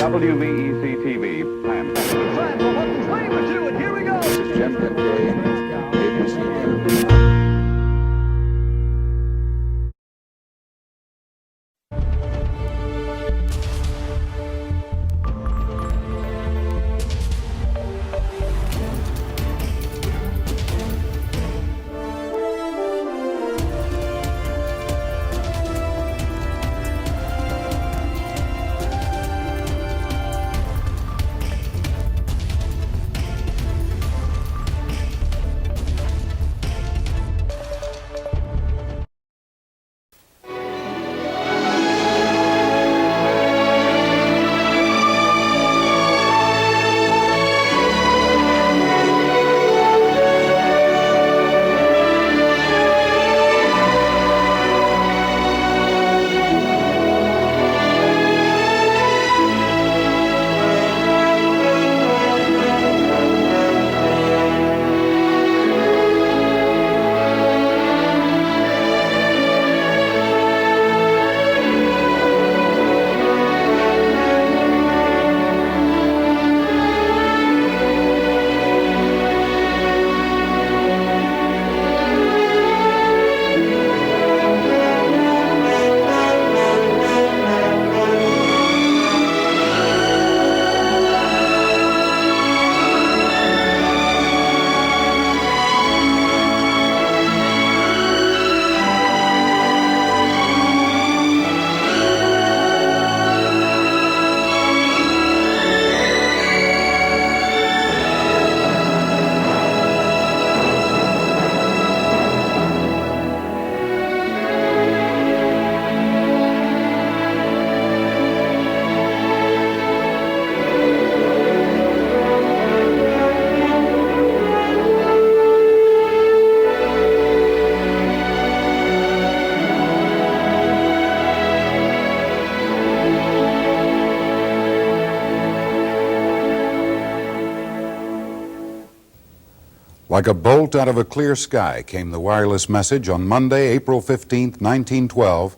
WVEC-TV, Plan. And here we go. This is Jim Kincaid, ABC News. Like a bolt out of a clear sky came the wireless message on Monday, April 15, 1912,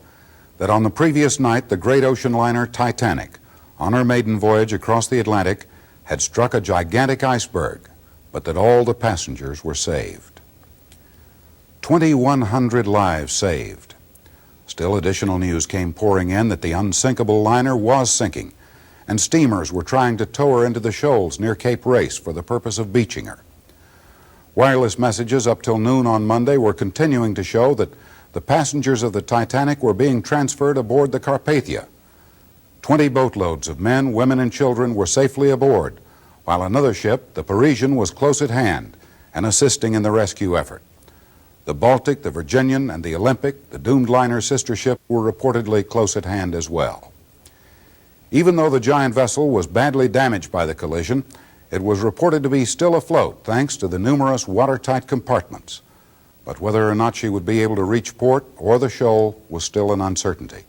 that on the previous night the great ocean liner Titanic, on her maiden voyage across the Atlantic, had struck a gigantic iceberg, but that all the passengers were saved. 2,100 lives saved. Still, additional news came pouring in that the unsinkable liner was sinking, and steamers were trying to tow her into the shoals near Cape Race for the purpose of beaching her. Wireless messages up till noon on Monday were continuing to show that the passengers of the Titanic were being transferred aboard the Carpathia. 20 boatloads of men, women, and children were safely aboard, while another ship, the Parisian, was close at hand and assisting in the rescue effort. The Baltic, the Virginian, and the Olympic, the doomed liner's sister ship, were reportedly close at hand as well. Even though the giant vessel was badly damaged by the collision, it was reported to be still afloat thanks to the numerous watertight compartments. But whether or not she would be able to reach port or the shoal was still an uncertainty.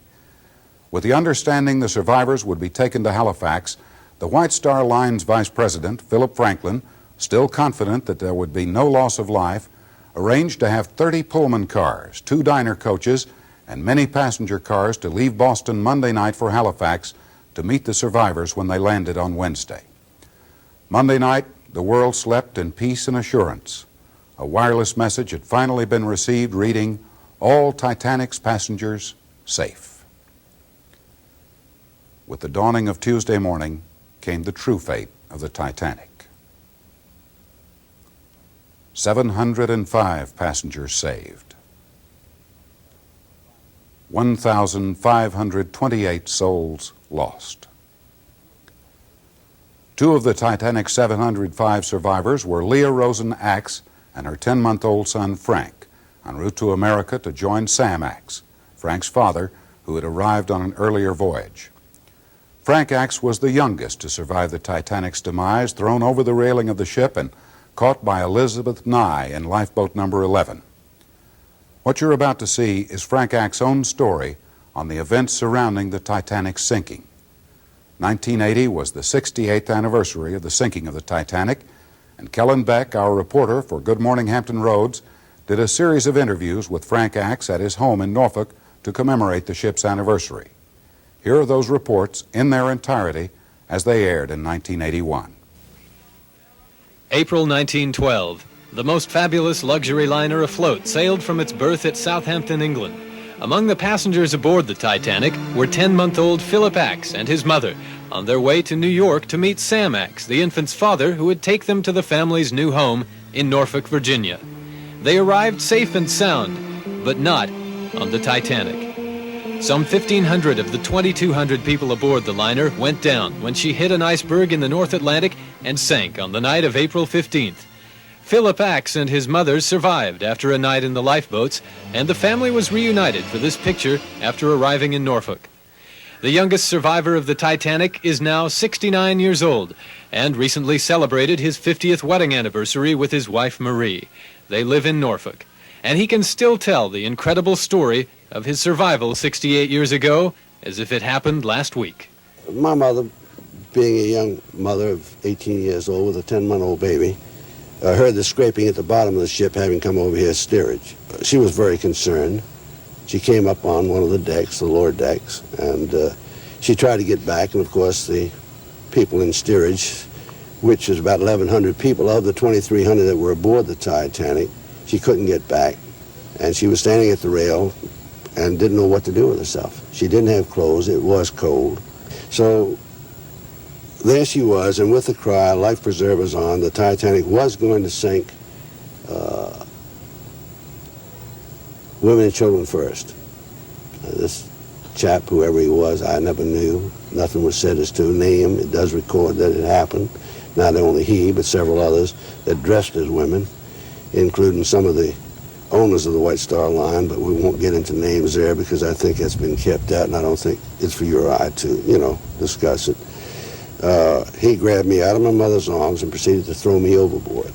With the understanding the survivors would be taken to Halifax, the White Star Line's vice president, Philip Franklin, still confident that there would be no loss of life, arranged to have 30 Pullman cars, 2 diner coaches, and many passenger cars to leave Boston Monday night for Halifax to meet the survivors when they landed on Wednesday. Monday night, the world slept in peace and assurance. A wireless message had finally been received reading, "All Titanic's passengers safe." With the dawning of Tuesday morning came the true fate of the Titanic. 705 passengers saved. 1,528 souls lost. 2 of the Titanic's 705 survivors were Leah Rosen Aks and her 10-month-old son Frank, en route to America to join Sam Aks, Frank's father, who had arrived on an earlier voyage. Frank Aks was the youngest to survive the Titanic's demise, thrown over the railing of the ship and caught by Elizabeth Nye in lifeboat number 11. What you're about to see is Frank Aks' own story on the events surrounding the Titanic's sinking. 1980 was the 68th anniversary of the sinking of the Titanic, and Kellen Beck, our reporter for Good Morning Hampton Roads, did a series of interviews with Frank Aks at his home in Norfolk to commemorate the ship's anniversary. Here are those reports in their entirety as they aired in 1981. April 1912. The most fabulous luxury liner afloat sailed from its berth at Southampton, England. Among the passengers aboard the Titanic were 10-month-old Philip Aks and his mother on their way to New York to meet Sam Aks, the infant's father, who would take them to the family's new home in Norfolk, Virginia. They arrived safe and sound, but not on the Titanic. Some 1,500 of the 2,200 people aboard the liner went down when she hit an iceberg in the North Atlantic and sank on the night of April 15th. Philip Aks and his mother survived after a night in the lifeboats, and the family was reunited for this picture after arriving in Norfolk. The youngest survivor of the Titanic is now 69 years old and recently celebrated his 50th wedding anniversary with his wife Marie. They live in Norfolk, and he can still tell the incredible story of his survival 68 years ago as if it happened last week. My mother, being a young mother of 18 years old with a 10-month-old baby, heard the scraping at the bottom of the ship having come over here steerage. She was very concerned. She came up on one of the decks, the lower decks, and she tried to get back, and of course the people in steerage, which is about 1,100 people of the 2,300 that were aboard the Titanic, she couldn't get back, and she was standing at the rail and didn't know what to do with herself. She didn't have clothes, it was cold. So there she was, and with the cry, life preservers on, the Titanic was going to sink. Women and children first. This chap, whoever he was, I never knew. Nothing was said as to name. It does record that it happened. Not only he, but several others that dressed as women, including some of the owners of the White Star Line, but we won't get into names there because I think that's been kept out, and I don't think it's for your eye to, discuss it. He grabbed me out of my mother's arms and proceeded to throw me overboard.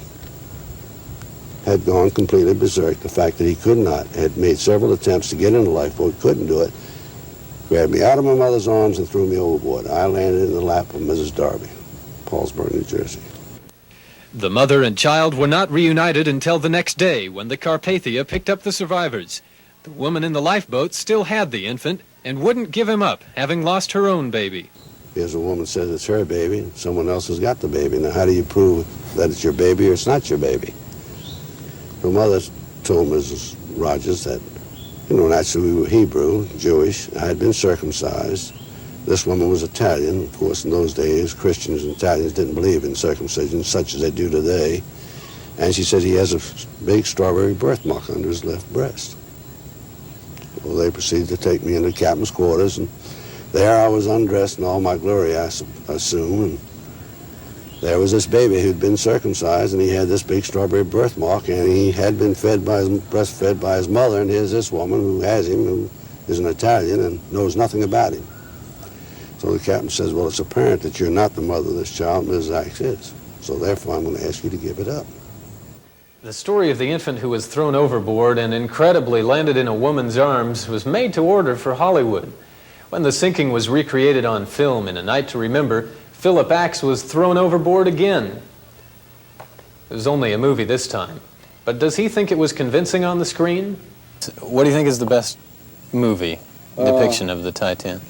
Had gone completely berserk. The fact that he could not, had made several attempts to get in the lifeboat, couldn't do it, grabbed me out of my mother's arms and threw me overboard. I landed in the lap of Mrs. Darby, Paulsboro, New Jersey. The mother and child were not reunited until the next day when the Carpathia picked up the survivors. The woman in the lifeboat still had the infant and wouldn't give him up, having lost her own baby. Here's a woman says it's her baby, and someone else has got the baby. Now, how do you prove that it's your baby or it's not your baby? The mother told Mrs. Rogers that, naturally we were Hebrew, Jewish. I had been circumcised. This woman was Italian. Of course, in those days, Christians and Italians didn't believe in circumcision such as they do today. And she said he has a big strawberry birthmark under his left breast. Well, they proceeded to take me into the captain's quarters, and there I was undressed in all my glory, I assume, and there was this baby who'd been circumcised, and he had this big strawberry birthmark, and he had been breastfed by his mother, and here's this woman who has him, who is an Italian and knows nothing about him. So the captain says, well, it's apparent that you're not the mother of this child, Mrs. Aks is. So therefore, I'm going to ask you to give it up. The story of the infant who was thrown overboard and incredibly landed in a woman's arms was made to order for Hollywood. When the sinking was recreated on film in A Night to Remember, Philip Aks was thrown overboard again. It was only a movie this time, but does he think it was convincing on the screen? What do you think is the best movie depiction of the Titanic?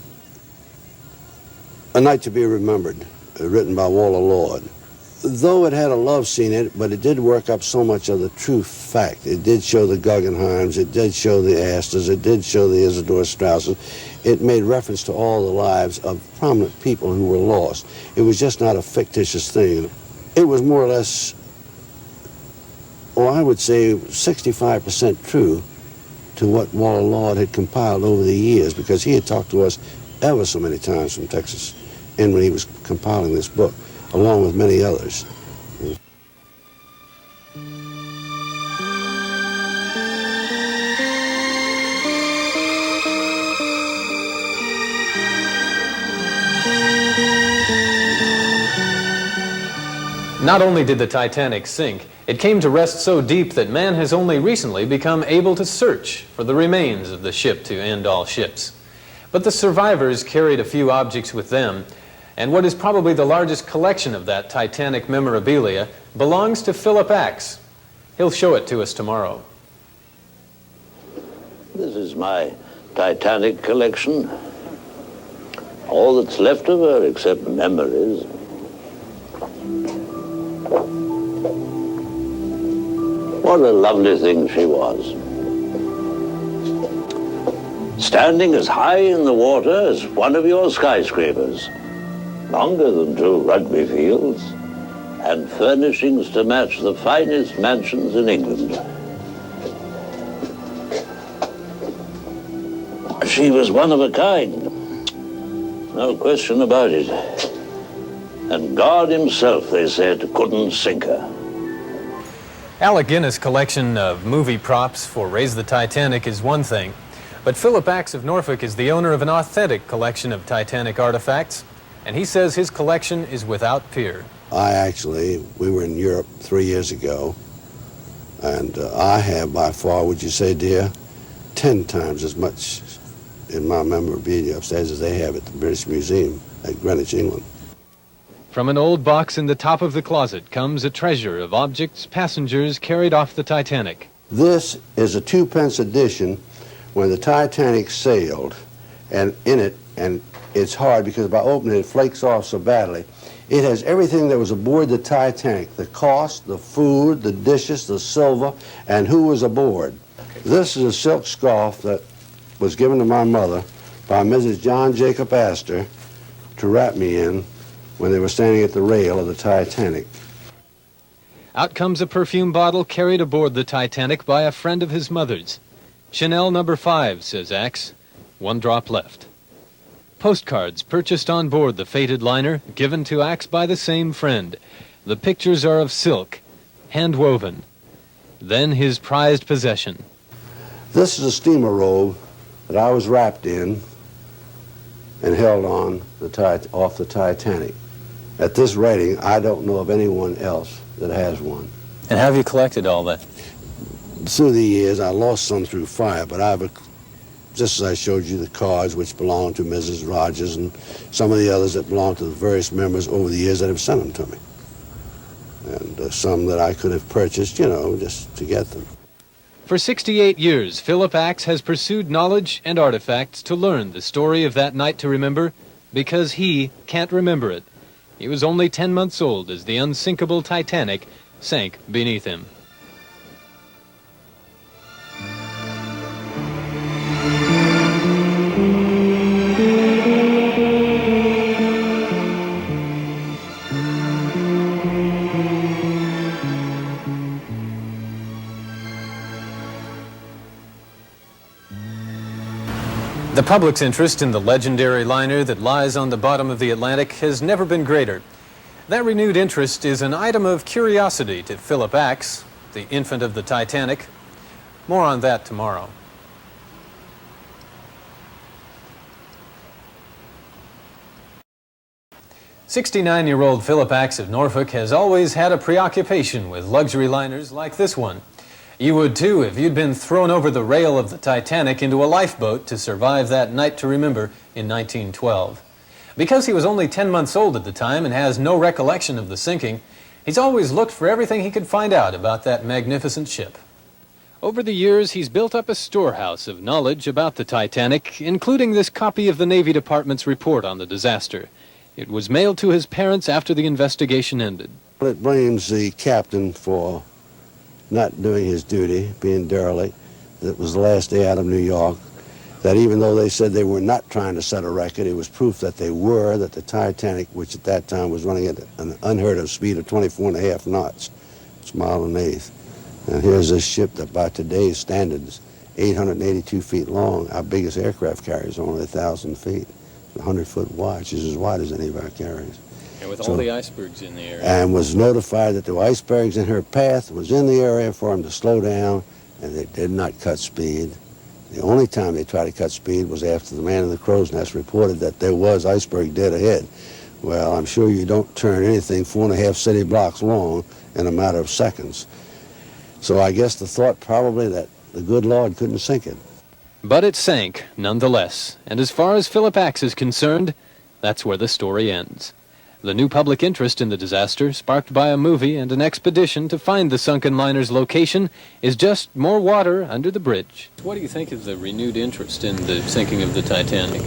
A Night to Be Remembered, written by Walter Lord. Though it had a love scene in it, but it did work up so much of the true fact. It did show the Guggenheims, it did show the Astors, it did show the Isidore Strausses. It made reference to all the lives of prominent people who were lost. It was just not a fictitious thing. It was more or less, I would say 65% true to what Walter Lord had compiled over the years, because he had talked to us ever so many times from Texas, and when he was compiling this book, along with many others. Not only did the Titanic sink, it came to rest so deep that man has only recently become able to search for the remains of the ship to end all ships. But the survivors carried a few objects with them, and what is probably the largest collection of that Titanic memorabilia belongs to Philip Aks. He'll show it to us tomorrow. This is my Titanic collection. All that's left of her, except memories. What a lovely thing she was. Standing as high in the water as one of your skyscrapers, longer than 2 rugby fields, and furnishings to match the finest mansions in England. She was one of a kind, no question about it. And God himself, they said, couldn't sink her. Alec Guinness' collection of movie props for Raise the Titanic is one thing, but Philip Aks of Norfolk is the owner of an authentic collection of Titanic artifacts, and he says his collection is without peer. We were in Europe 3 years ago, and I have by far, would you say, dear, 10 times as much in my memorabilia upstairs as they have at the British Museum at Greenwich, England. From an old box in the top of the closet comes a treasure of objects passengers carried off the Titanic. This is a 2-pence edition when the Titanic sailed, and in it, and it's hard because by opening it flakes off so badly. It has everything that was aboard the Titanic, the cost, the food, the dishes, the silver, and who was aboard. This is a silk scarf that was given to my mother by Mrs. John Jacob Astor to wrap me in when they were standing at the rail of the Titanic. Out comes a perfume bottle carried aboard the Titanic by a friend of his mother's. Chanel No. 5, says Aks. 1 drop left. Postcards purchased on board the fated liner, given to Aks by the same friend. The pictures are of silk, hand-woven. Then his prized possession. This is a steamer robe that I was wrapped in and held on off the Titanic. At this rating, I don't know of anyone else that has one. And how have you collected all that? Through the years, I lost some through fire, but just as I showed you the cards which belong to Mrs. Rogers and some of the others that belong to the various members over the years that have sent them to me. And some that I could have purchased, just to get them. For 68 years, Philip Aks has pursued knowledge and artifacts to learn the story of that night to remember, because he can't remember it. He was only 10 months old as the unsinkable Titanic sank beneath him. The public's interest in the legendary liner that lies on the bottom of the Atlantic has never been greater. That renewed interest is an item of curiosity to Philip Aks, the infant of the Titanic. More on that tomorrow. "69-year-old Philip Aks of Norfolk has always had a preoccupation with luxury liners like this one. You would too if you'd been thrown over the rail of the Titanic into a lifeboat to survive that night to remember in 1912. Because he was only 10 months old at the time and has no recollection of the sinking, he's always looked for everything he could find out about that magnificent ship. Over the years, he's built up a storehouse of knowledge about the Titanic, including this copy of the Navy Department's report on the disaster. It was mailed to his parents after the investigation ended. It blames the captain for not doing his duty, being derelict. It was the last day out of New York. That even though they said they were not trying to set a record, it was proof that they were, that the Titanic, which at that time was running at an unheard of speed of 24.5 knots, it's a mile and an eighth. And here's this ship that by today's standards, 882 feet long. Our biggest aircraft carrier is only 1,000 feet. 100-foot wide, which is as wide as any of our carriers. And with all the icebergs in the area. And was notified that there were icebergs in her path, was in the area for them to slow down, and they did not cut speed. The only time they tried to cut speed was after the man in the crow's nest reported that there was iceberg dead ahead. Well, I'm sure you don't turn anything 4.5 city blocks long in a matter of seconds. So I guess the thought probably that the good Lord couldn't sink it. But it sank, nonetheless. And as far as Philip Aks is concerned, that's where the story ends. The new public interest in the disaster, sparked by a movie and an expedition to find the sunken liner's location, is just more water under the bridge. What do you think of the renewed interest in the sinking of the Titanic?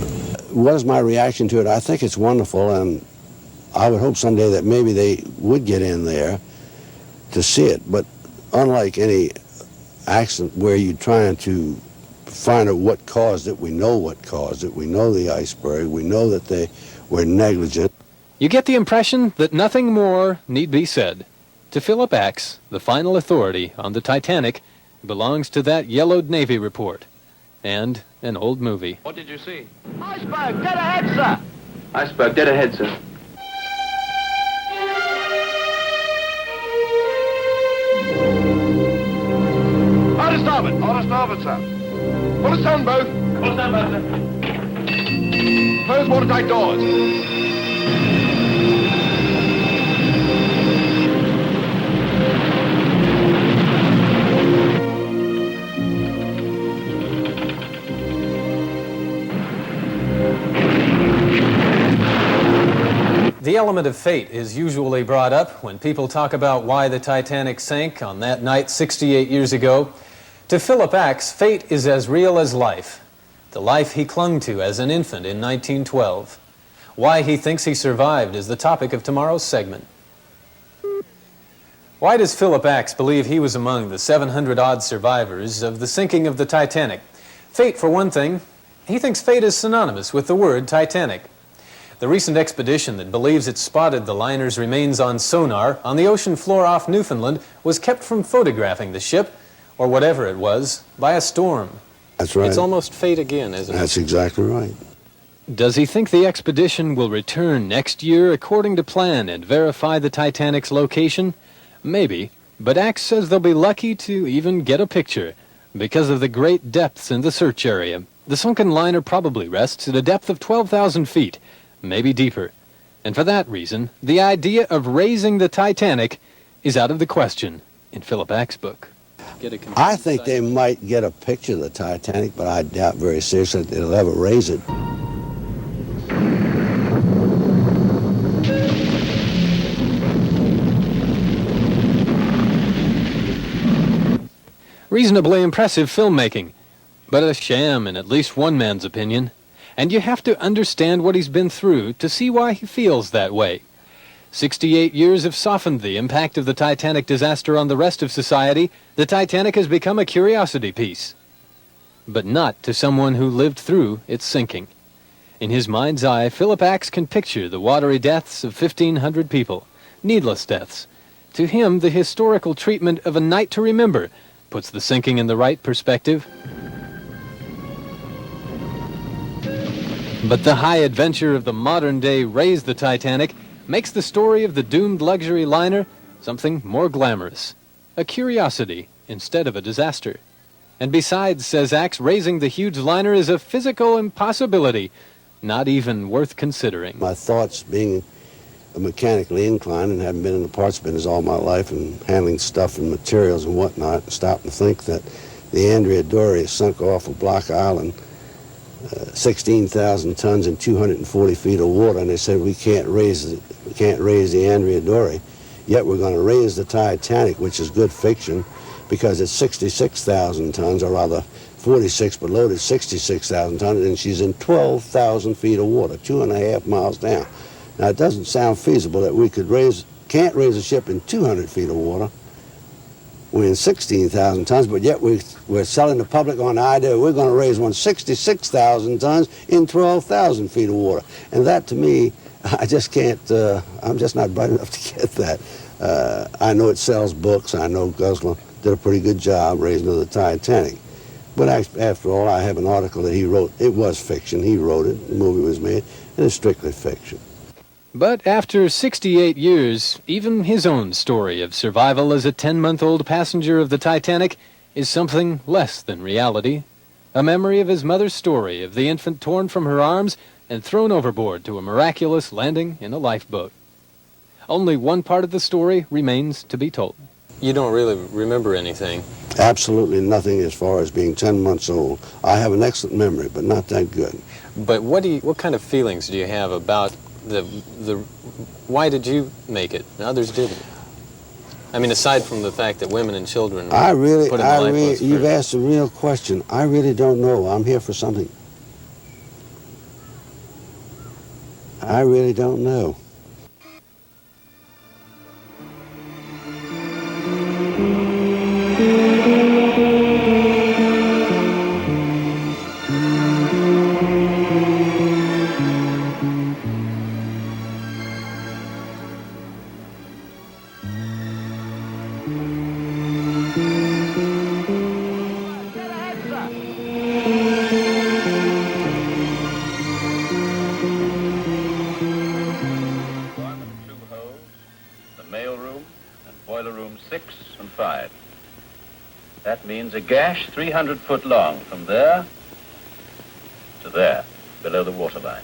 what is my reaction to it? I think it's wonderful, and I would hope someday that maybe they would get in there to see it. But unlike any accident where you're trying to find out what caused it, we know what caused it. We know the iceberg. We know that they were negligent. You get the impression that nothing more need be said. To Philip Aks, the final authority on the Titanic belongs to that yellowed Navy report and an old movie. What did you see? Iceberg, dead ahead, sir. Iceberg, dead ahead, sir. Out of starboard. Out of starboard, sir. Full astern both. Full astern both, sir. Close watertight doors. The element of fate is usually brought up when people talk about why the Titanic sank on that night 68 years ago. To Philip Aks, fate is as real as life, the life he clung to as an infant in 1912. Why he thinks he survived is the topic of tomorrow's segment. Why does Philip Aks believe he was among the 700-odd survivors of the sinking of the Titanic? Fate, for one thing. He thinks fate is synonymous with the word Titanic. The recent expedition that believes it spotted the liner's remains on sonar on the ocean floor off Newfoundland was kept from photographing the ship, or whatever it was, by a storm. That's right. It's almost fate again, isn't it? That's exactly right. Does he think the expedition will return next year according to plan and verify the Titanic's location? Maybe, but Aks says they'll be lucky to even get a picture because of the great depths in the search area. The sunken liner probably rests at a depth of 12,000 feet, maybe deeper. And for that reason, the idea of raising the Titanic is out of the question in Philip Aks' book. I think they might get a picture of the Titanic, but I doubt very seriously that they'll ever raise it. Reasonably impressive filmmaking, but a sham in at least one man's opinion. And you have to understand what he's been through to see why he feels that way. 68 years have softened the impact of the Titanic disaster on the rest of society. The Titanic has become a curiosity piece. But not to someone who lived through its sinking. In his mind's eye, Philip Aks can picture the watery deaths of 1,500 people, needless deaths. To him, the historical treatment of a night to remember puts the sinking in the right perspective. But the high adventure of the modern day Raise the Titanic makes the story of the doomed luxury liner something more glamorous, a curiosity instead of a disaster. And besides, says Aks, raising the huge liner is a physical impossibility, not even worth considering. My thoughts, being mechanically inclined and having been in the parts business all my life and handling stuff and materials and whatnot, stop and think that the Andrea Dory sunk off of Block Island 16,000 tons in 240 feet of water, and they said we can't raise the Andrea Dory, yet we're going to raise the Titanic, which is good fiction because it's 66,000 tons, or rather 46 but loaded 66,000 tons, and she's in 12,000 feet of water, 2.5 miles down. Now it doesn't sound feasible that we can't raise a ship in 200 feet of water. We're in 16,000 tons, but yet we're selling the public on the idea we're going to raise one 66,000 tons in 12,000 feet of water. And that, to me, I just can't, I'm just not bright enough to get that. I know it sells books. I know Gosling did a pretty good job raising the Titanic. But after all, I have an article that he wrote. It was fiction. He wrote it. The movie was made. It is strictly fiction. But after 68 years, even his own story of survival as a 10-month-old passenger of the Titanic is something less than reality. A memory of his mother's story of the infant torn from her arms and thrown overboard to a miraculous landing in a lifeboat. Only one part of the story remains to be told. You don't really remember anything? Absolutely nothing as far as being 10 months old. I have an excellent memory, but not that good. But what kind of feelings do you have about why did you make it and others didn't? I mean, aside from the fact that women and children put in the lifeboats. You've asked a real question. I really don't know. I'm here for something. I really don't know. Boiler room 6 and 5. That means a gash 300 foot long from there to there, below the waterline.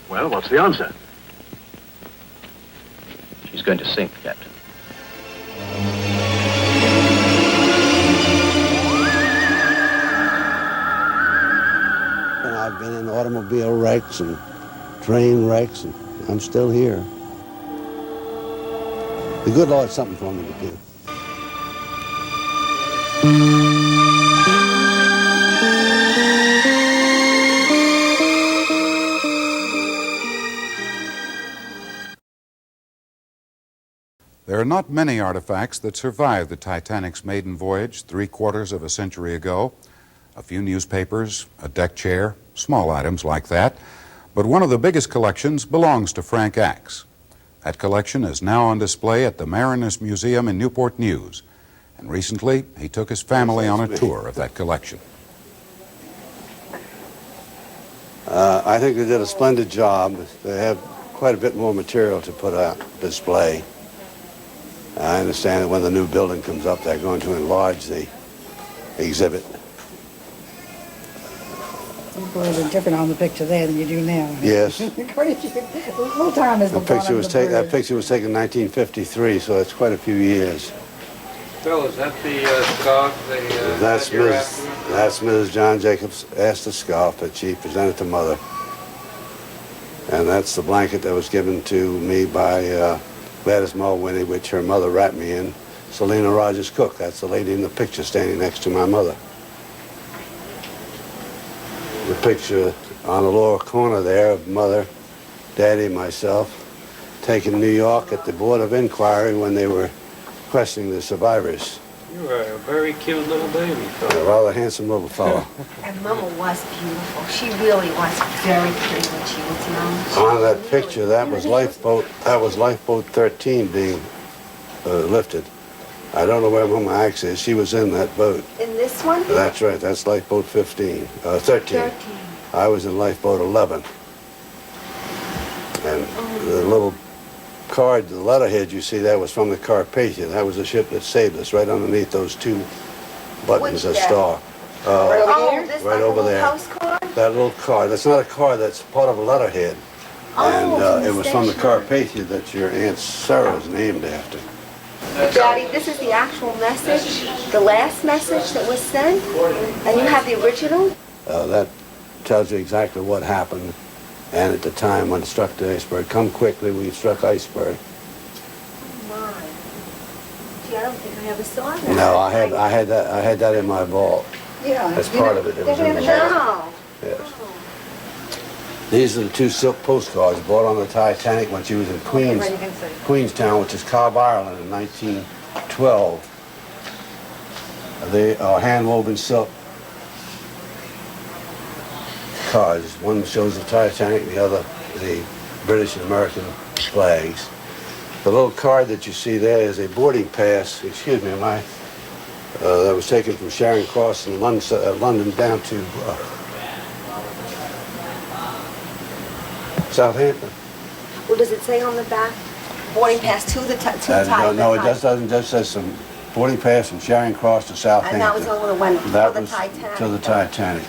Well, what's the answer? She's going to sink, Captain. And I've been in automobile wrecks and train wrecks, and I'm still here. The good Lord's something for me to do. There are not many artifacts that survive the Titanic's maiden voyage 3/4 of a century ago. A few newspapers, a deck chair, small items like that. But one of the biggest collections belongs to Frank Aks. That collection is now on display at the Mariners Museum in Newport News. And recently, he took his family on a tour of that collection. I think they did a splendid job. They have quite a bit more material to put on display. I understand that when the new building comes up, they're going to enlarge the exhibit. You look a little bit different on the picture there than you do now. Yes. A little time has gone on That picture was taken in 1953, so it's quite a few years. Bill, is that the scarf That's Mrs. John Jacobs Astor scarf that she presented to Mother. And that's the blanket that was given to me by Gladys Mulwiney, which her mother wrapped me in. Selena Rogers Cook, that's the lady in the picture standing next to my mother. The picture on the lower corner there of Mother, Daddy, and myself, taken in New York at the Board of Inquiry when they were questioning the survivors. You are a very cute little baby, A rather handsome little fellow. And Mama was beautiful. She really was very pretty when she was young. On that picture, that was lifeboat 13 being lifted. I don't know where Mama Aks is. She was in that boat. In this one? That's right. That's lifeboat 13. 13. I was in lifeboat 11. And the little card, the letterhead you see there was from the Carpathia. That was the ship that saved us, right underneath those two buttons, a star. Right over there. Postcard? That little card. That's not a card. That's part of a letterhead. And it was from the Carpathia that your Aunt Sarah was named after. Daddy, this is the actual message, the last message that was sent, and you have the original? That tells you exactly what happened, and at the time when it struck the iceberg. Come quickly, we struck iceberg. Oh my. Gee, I don't think I ever saw that. No, I had that in my vault. Yeah. That's part of it. It was in the vault. No. Yes. These are the two silk postcards bought on the Titanic when she was in Queenstown, which is Cobb, Ireland, in 1912. They are hand-woven silk cards. One shows the Titanic, the other the British and American flags. The little card that you see there is a boarding pass, excuse me, that was taken from Charing Cross in London down to Southampton. Well, does it say on the back, boarding pass to the Titanic? No, it just doesn't. Just says some boarding pass from Charing Cross to Southampton. And that was only when That to the was Titanic. to the Titanic.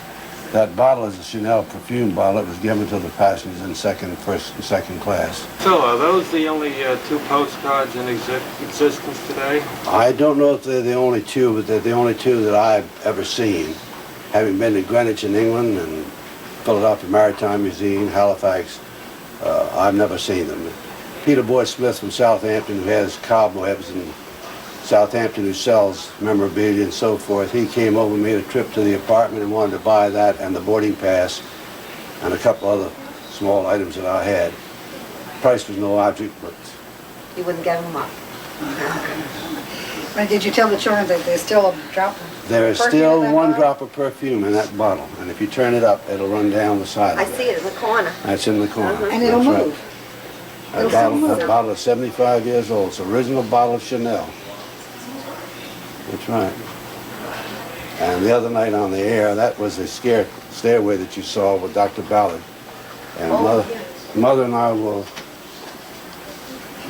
That bottle is a Chanel perfume bottle. It was given to the passengers in first and second class. So, are those the only two postcards in existence today? I don't know if they're the only two, but they're the only two that I've ever seen. Having been to Greenwich in England and Philadelphia Maritime Museum, Halifax, I've never seen them. Peter Boyd Smith from Southampton, who has cobwebs in Southampton, who sells memorabilia and so forth, he came over, made a trip to the apartment and wanted to buy that and the boarding pass and a couple other small items that I had. Price was no object, but You wouldn't give them up. And did you tell the children that there's still a drop of there is perfume still in that one bottle? drop of perfume in that bottle, and if you turn it up, it'll run down the side I of it. see it in the corner. That's in the corner. And it'll That's right. move. That bottle is 75 years old. It's an original bottle of Chanel. That's right. And the other night on the air, that was the stairway that you saw with Dr. Ballard. And Mother and I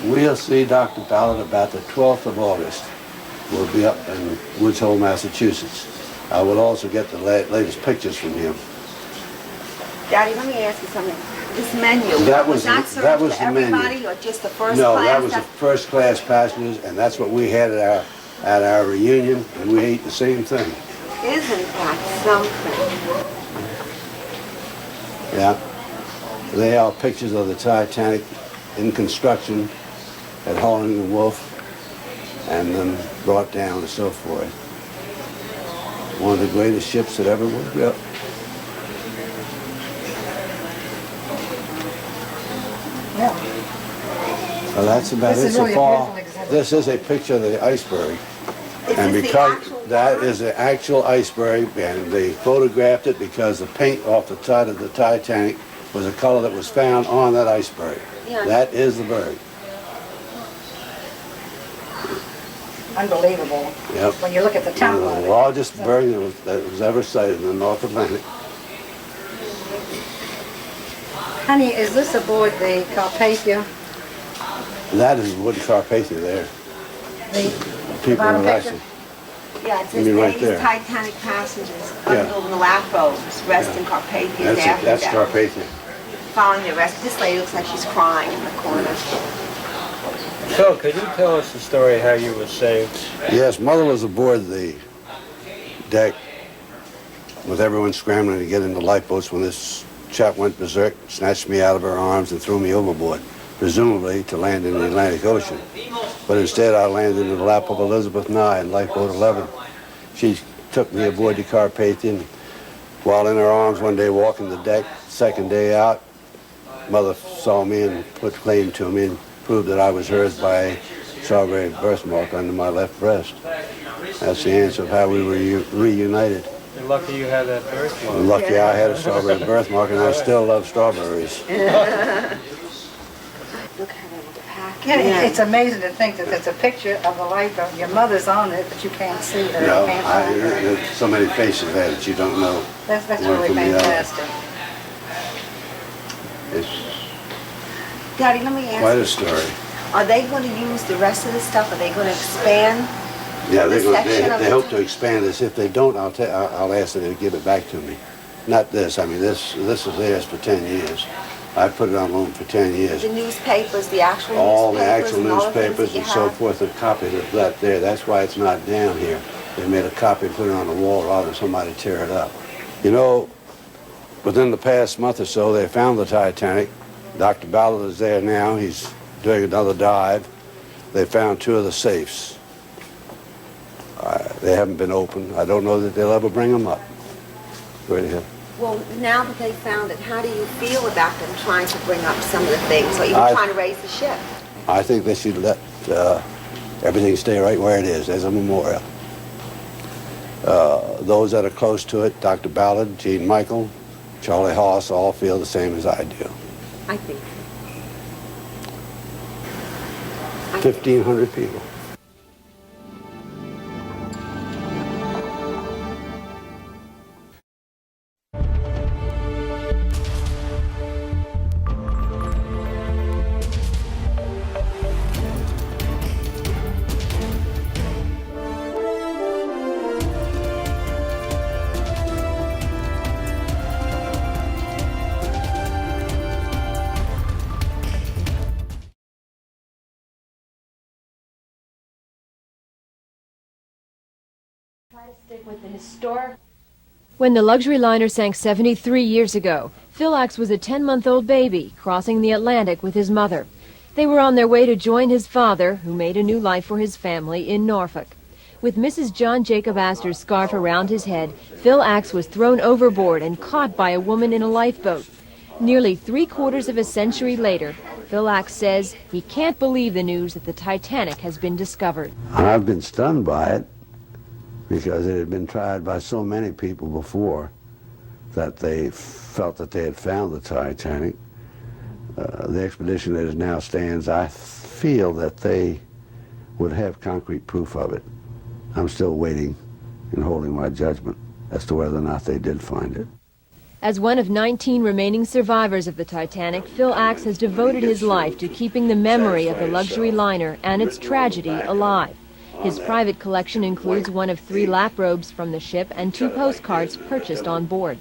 we'll see Dr. Ballard about the 12th of August. We'll be up in Woods Hole, Massachusetts. I will also get the latest pictures from him. Daddy, let me ask you something. This menu, That was was that the- served that was to the menu. everybody or just the first No, class? that was the first class passengers, and that's what we had at our reunion, and we ate the same thing. Isn't that something? Yeah. They are pictures of the Titanic in construction at Hauling and Wolf, and then brought down and so forth. One of the greatest ships that ever was built. Yeah. Well, that's about This it is so really a far. beautiful exhibit. This is a picture of the iceberg. Is And this the because actual that one? is the actual iceberg, and they photographed it because the paint off the side of the Titanic was a color that was found on that iceberg. Yeah. That is the berg. Unbelievable. Yep. When you look at the top One of of the it. largest berg that was ever sighted in the North Atlantic. Honey, is this aboard the Carpathia? That is Wood Carpathia there. The People bottom are picture? actually, Yeah, it You says mean right ladies there? Titanic passengers Yeah. under the lap robes, rest in Carpathia's after that's death. Carpathia. Following the rest, this lady looks like she's crying in the corner. Phil, could you tell us the story how you were saved? Yes, Mother was aboard the deck with everyone scrambling to get into lifeboats when this chap went berserk, snatched me out of her arms and threw me overboard, presumably to land in the Atlantic Ocean. But instead I landed in the lap of Elizabeth Nye in lifeboat 11. She took me aboard the Carpathia, and while in her arms one day walking the deck, second day out, Mother saw me and put claim to me and proved that I was hers by a strawberry birthmark under my left breast. That's the answer of how we were reunited. You're lucky you had that birthmark. Lucky I had a strawberry birthmark, and I still love strawberries. Look at her pack. Yeah, it's amazing to think that there's a picture of the lifeboat. Your mother's on it, but you can't see her. No, You can't find her. there's so many faces there that you don't know. That's one really from the other. fantastic. It's Daddy, let me ask quite you, a story. are they going to use the rest of the stuff? Are they going to expand? Yeah, the section of they the- hope to expand this. If they don't, I'll ask them to give it back to me. Not this. I mean, this is theirs for 10 years. I put it on loan for 10 years. The newspapers, the actual All the newspapers, actual and all the things newspapers that you and so have? forth are copied of that there. That's why it's not down here. They made a copy and put it on the wall rather than somebody tear it up. You know, within the past month or so, they found the Titanic. Dr. Ballard is there now. He's doing another dive. They found 2 of the safes. They haven't been opened. I don't know that they'll ever bring them up. Go ahead. Well, now that they found it, how do you feel about them trying to bring up some of the things, or even trying to raise the ship? I think they should let everything stay right where it is as a memorial. Those that are close to it, Dr. Ballard, Gene Michael, Charlie Haas, all feel the same as I do. I think. 1,500 people. When the luxury liner sank 73 years ago, Phil Aks was a 10-month-old baby crossing the Atlantic with his mother. They were on their way to join his father, who made a new life for his family in Norfolk. With Mrs. John Jacob Astor's scarf around his head, Phil Aks was thrown overboard and caught by a woman in a lifeboat. Nearly 3/4 of a century later, Phil Aks says he can't believe the news that the Titanic has been discovered. I've been stunned by it because it had been tried by so many people before that they felt that they had found the Titanic. The expedition as it now stands, I feel that they would have concrete proof of it. I'm still waiting and holding my judgment as to whether or not they did find it. As one of 19 remaining survivors of the Titanic, Phil Aks has devoted his life to keeping the memory of the luxury liner and its tragedy alive. His private collection includes one of 3 lap robes from the ship and 2 postcards purchased on board.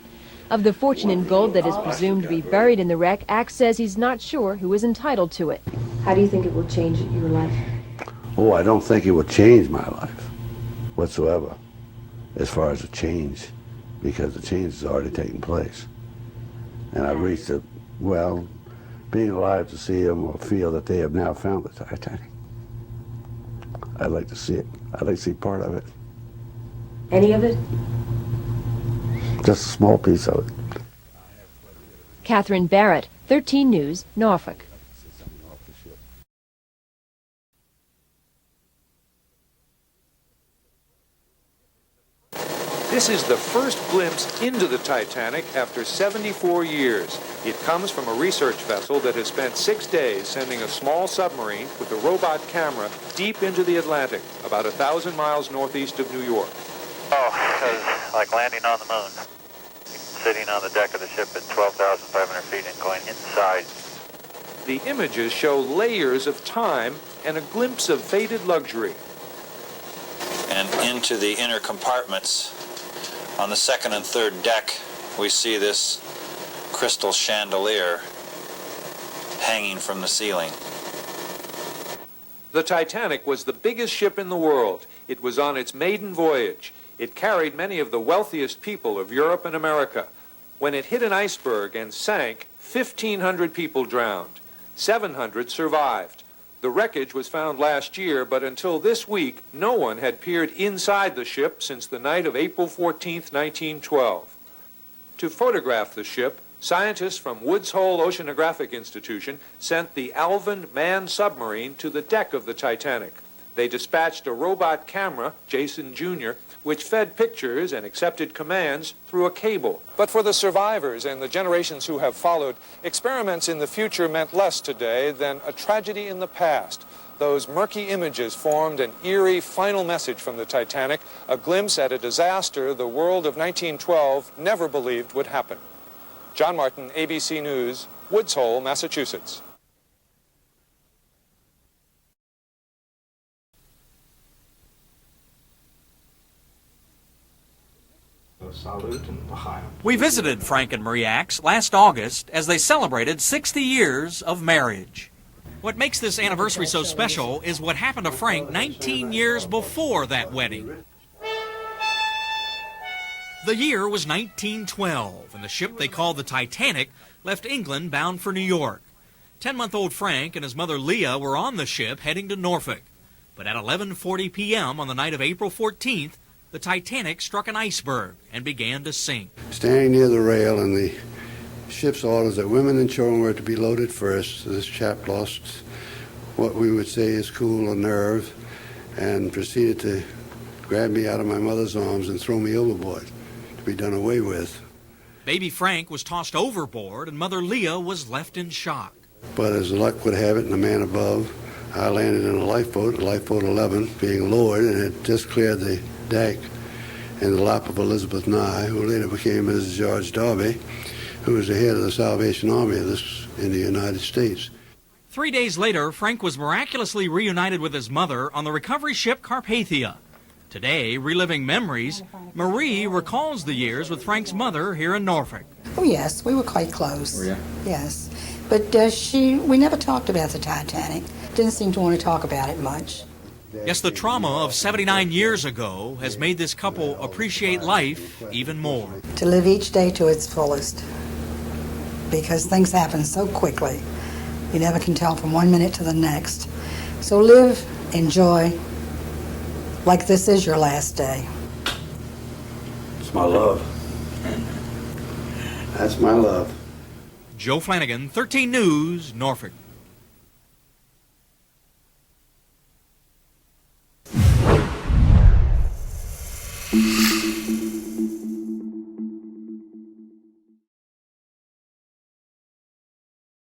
Of the fortune in gold that is presumed to be buried in the wreck, Aks says he's not sure who is entitled to it. How do you think it will change your life? Oh, I don't think it would change my life whatsoever as far as a change, because the change has already taken place. And I've reached it, well, being alive to see them or feel that they have now found the Titanic. I'd like to see it. I'd like to see part of it. Any of it? Just a small piece of it. Catherine Barrett, 13 News, Norfolk. This is the first glimpse into the Titanic after 74 years. It comes from a research vessel that has spent 6 days sending a small submarine with a robot camera deep into the Atlantic, about 1,000 miles northeast of New York. Oh, it was like landing on the moon. Sitting on the deck of the ship at 12,500 feet and going inside. The images show layers of time and a glimpse of faded luxury. And into the inner compartments. On the second and third deck, we see this crystal chandelier hanging from the ceiling. The Titanic was the biggest ship in the world. It was on its maiden voyage. It carried many of the wealthiest people of Europe and America. When it hit an iceberg and sank, 1,500 people drowned. 700 survived. The wreckage was found last year, but until this week, no one had peered inside the ship since the night of April 14, 1912. To photograph the ship, scientists from Woods Hole Oceanographic Institution sent the Alvin manned submarine to the deck of the Titanic. They dispatched a robot camera, Jason Jr., which fed pictures and accepted commands through a cable. But for the survivors and the generations who have followed, experiments in the future meant less today than a tragedy in the past. Those murky images formed an eerie final message from the Titanic, a glimpse at a disaster the world of 1912 never believed would happen. John Martin, ABC News, Woods Hole, Massachusetts. We visited Frank and Marie Aks last August as they celebrated 60 years of marriage. What makes this anniversary so special is what happened to Frank 19 years before that wedding. The year was 1912, and the ship they called the Titanic left England bound for New York. 10-month-old Frank and his mother Leah were on the ship heading to Norfolk. But at 11:40 p.m. on the night of April 14th, the Titanic struck an iceberg and began to sink. Standing near the rail, and the ship's orders that women and children were to be loaded first, this chap lost what we would say is cool or nerve and proceeded to grab me out of my mother's arms and throw me overboard to be done away with. Baby Frank was tossed overboard and Mother Leah was left in shock. But as luck would have it, and the man above, I landed in a lifeboat 11, being lowered, and had just cleared the deck in the lap of Elizabeth Nye, who later became Mrs. George Darby, who was the head of the Salvation Army of this in the United States. 3 days later, Frank was miraculously reunited with his mother on the recovery ship Carpathia. Today, reliving memories, Marie recalls the years with Frank's mother here in Norfolk. Oh yes, we were quite close. Were you? Yes, but we never talked about the Titanic. Didn't seem to want to talk about it much. Yes, the trauma of 79 years ago has made this couple appreciate life even more. To live each day to its fullest, because things happen so quickly. You never can tell from one minute to the next. So live, enjoy, like this is your last day. It's my love. That's my love. Joe Flanagan, 13 News, Norfolk.